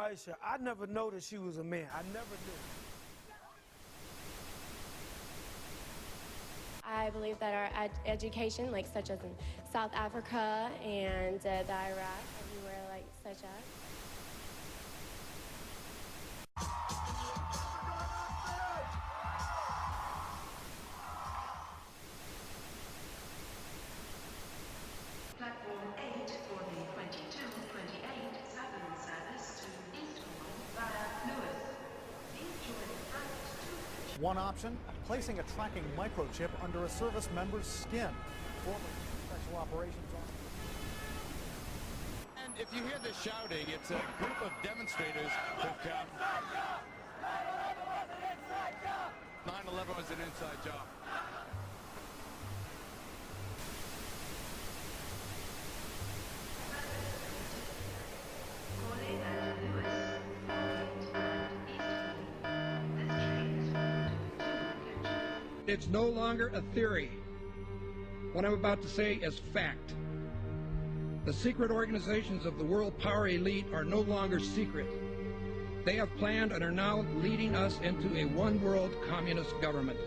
Aisha, I never noticed she was a man. I never knew. I believe that our education, like such as in South Africa and the Iraq, everywhere like such as. Platform 8 for the 2228 Southern service to Eastbourne via Lewis. Please join the front. One option, placing a tracking microchip under a service member's skin. Former special operations officer. And if you hear the shouting, it's a group of demonstrators who've come. 9/11 was an inside job. It's no longer a theory. What I'm about to say is fact. The secret organizations of the world power elite are no longer secret. They have planned and are now leading us into a one-world communist government.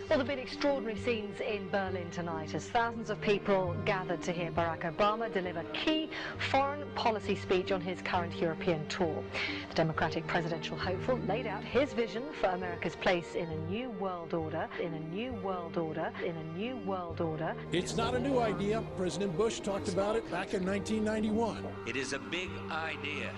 Well, there have been extraordinary scenes in Berlin tonight as thousands of people gathered to hear Barack Obama deliver key foreign policy speech on his current European tour. The Democratic presidential hopeful laid out his vision for America's place in a new world order, in a new world order, in a new world order. It's not a new idea. President Bush talked about it back in 1991. It is a big idea,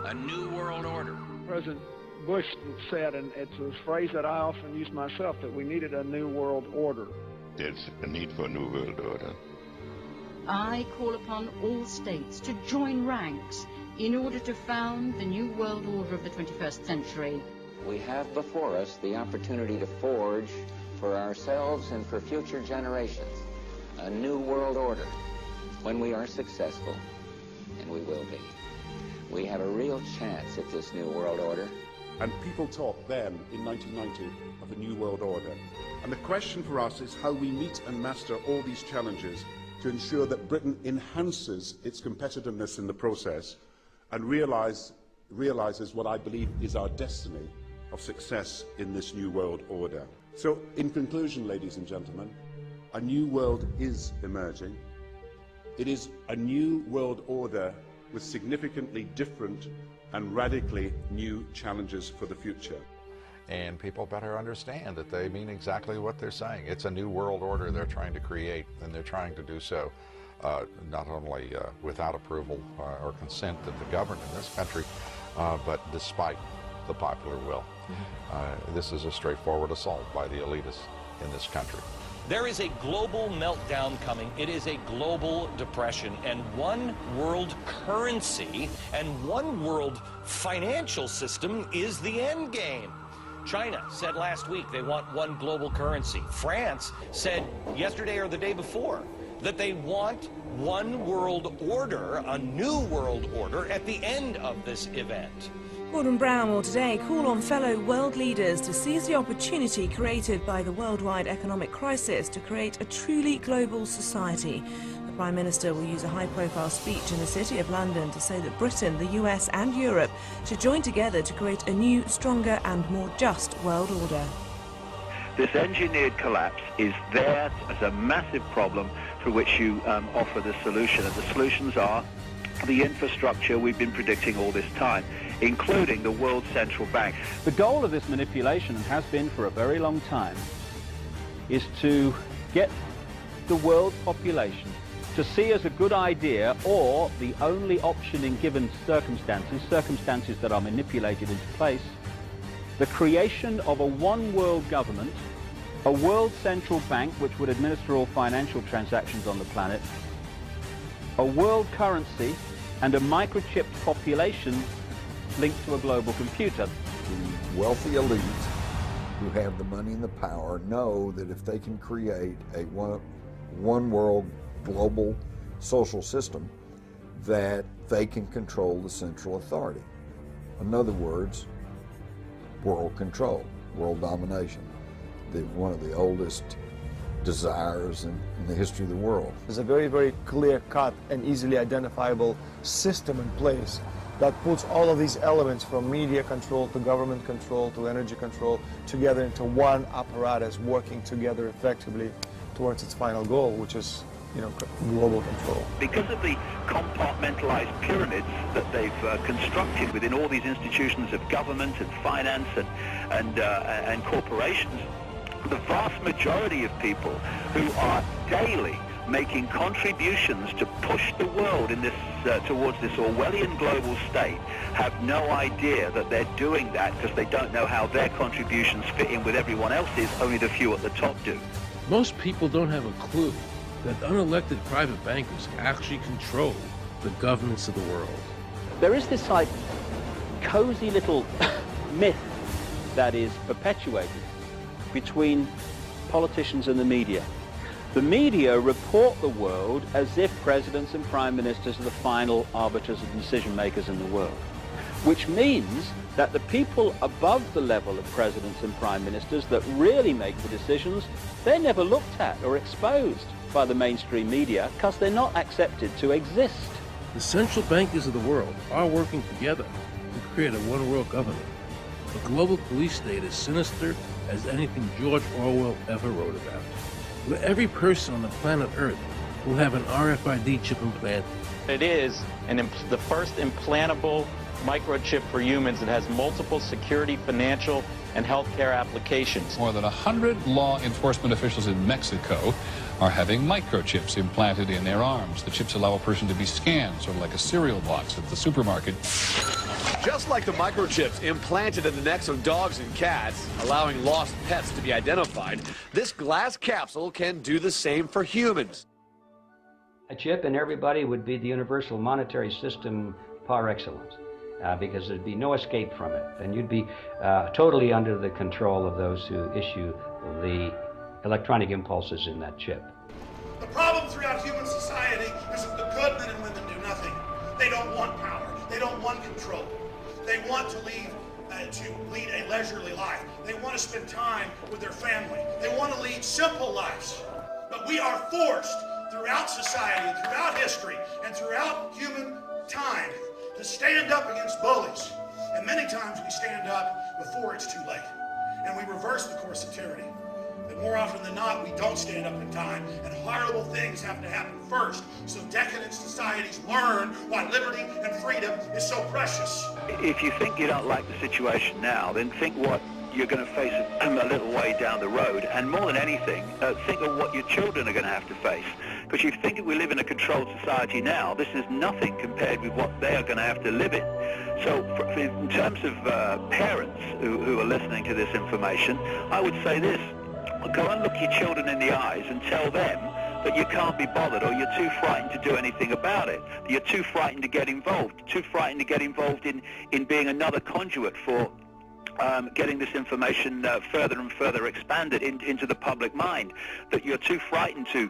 a new world order. President Bush said, and it's a phrase that I often use myself, that we needed a new world order. There's a need for a new world order. I call upon all states to join ranks in order to found the new world order of the 21st century. We have before us the opportunity to forge for ourselves and for future generations a new world order. When we are successful, and we will be, we have a real chance at this new world order. And people talked then, in 1990, of a new world order. And the question for us is how we meet and master all these challenges to ensure that Britain enhances its competitiveness in the process and realizes what I believe is our destiny of success in this new world order. So, in conclusion, ladies and gentlemen, a new world is emerging. It is a new world order with significantly different and radically new challenges for the future. And people better understand that they mean exactly what they're saying. It's a new world order they're trying to create, and they're trying to do so not only without approval or consent of the governed in this country, but despite the popular will. This is a straightforward assault by the elitists in this country. There is a global meltdown coming. It is a global depression, and one world currency and one world financial system is the end game. China said last week they want one global currency. France said yesterday or the day before that they want one world order, a new world order, at the end of this event. Gordon Brown will today call on fellow world leaders to seize the opportunity created by the worldwide economic crisis to create a truly global society. The Prime Minister will use a high-profile speech in the City of London to say that Britain, the US and Europe should join together to create a new, stronger and more just world order. This engineered collapse is there as a massive problem for which you offer the solution, and the solutions are the infrastructure we've been predicting all this time, including the World Central Bank. The goal of this manipulation, and has been for a very long time, is to get the world population to see as a good idea, or the only option in given circumstances that are manipulated into place, the creation of a one-world government, a world central bank which would administer all financial transactions on the planet, a world currency, and a microchipped population linked to a global computer. The wealthy elite who have the money and the power know that if they can create a one world global social system, that they can control the central authority. In other words, world control, world domination, one of the oldest desires in the history of the world. There's a very, very clear-cut and easily identifiable system in place that puts all of these elements from media control to government control to energy control together into one apparatus working together effectively towards its final goal, which is, global control. Because of the compartmentalized pyramids that they've constructed within all these institutions of government and finance and corporations, the vast majority of people who are daily making contributions to push the world in this towards this Orwellian global state have no idea that they're doing that because they don't know how their contributions fit in with everyone else's. Only the few at the top do. Most people don't have a clue that unelected private bankers actually control the governments of the world. There is this cozy little myth that is perpetuated between politicians and the media. The media report the world as if presidents and prime ministers are the final arbiters and decision makers in the world, which means that the people above the level of presidents and prime ministers that really make the decisions, they're never looked at or exposed by the mainstream media because they're not accepted to exist. The central bankers of the world are working together to create a one-world government. A global police state as sinister as anything George Orwell ever wrote about, where every person on the planet Earth will have an RFID chip implanted. It is the first implantable microchip for humans that has multiple security, financial, and healthcare applications. More than 100 law enforcement officials in Mexico are having microchips implanted in their arms. The chips allow a person to be scanned, sort of like a cereal box at the supermarket. Just like the microchips implanted in the necks of dogs and cats, allowing lost pets to be identified, this glass capsule can do the same for humans. A chip in everybody would be the universal monetary system par excellence, because there'd be no escape from it, and you'd be totally under the control of those who issue the electronic impulses in that chip. The problem throughout human society is that the good men and women do nothing. They don't want power. They don't want control. They want to lead a leisurely life. They want to spend time with their family. They want to lead simple lives. But we are forced throughout society and throughout history and throughout human time to stand up against bullies. And many times we stand up before it's too late. And we reverse the course of tyranny. But more often than not, we don't stand up in time, and horrible things have to happen first, so decadent societies learn why liberty and freedom is so precious. If you think you don't like the situation now, then think what you're going to face a little way down the road, and more than anything, think of what your children are going to have to face. Because you think we live in a controlled society now, this is nothing compared with what they are going to have to live in. So in terms of parents who are listening to this information, I would say this: go and look your children in the eyes and tell them that you can't be bothered, or you're too frightened to do anything about it. You're too frightened to get involved, in being another conduit for getting this information further and further expanded into the public mind, that you're too frightened to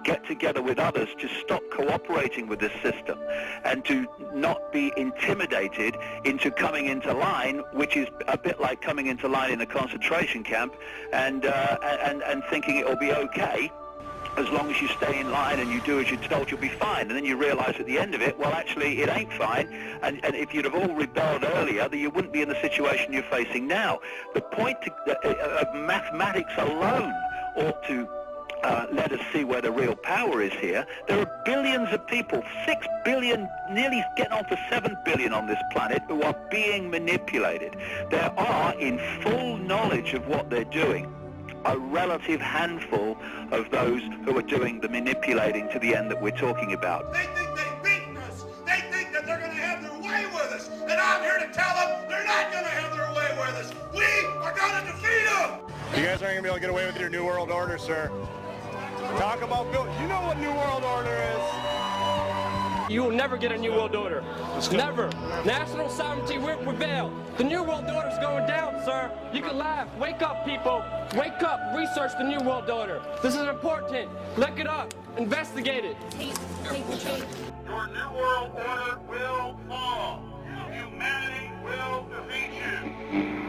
get together with others to stop cooperating with this system and to not be intimidated into coming into line, which is a bit like coming into line in a concentration camp and thinking it'll be okay as long as you stay in line and you do as you're told, you'll be fine. And then you realize at the end of it, well, actually, it ain't fine. And if you'd have all rebelled earlier, then you wouldn't be in the situation you're facing now. The point of mathematics alone ought to let us see where the real power is here. There are billions of people, 6 billion, nearly getting on for 7 billion on this planet, who are being manipulated. There are, in full knowledge of what they're doing, a relative handful of those who are doing the manipulating to the end that we're talking about. They think they've beaten us. They think that they're going to have their way with us. And I'm here to tell them they're not going to have their way with us. We are going to defeat them. You guys aren't going to be able to get away with your New World Order, sir. Talk about Bill. You know what New World Order is. You will never get a New World Order. Never. National sovereignty will prevail. The New World Order is going down, sir. You can laugh. Wake up, people. Wake up. Research the New World Order. This is important. Look it up. Investigate it. Your New World Order will fall. Humanity will defeat you.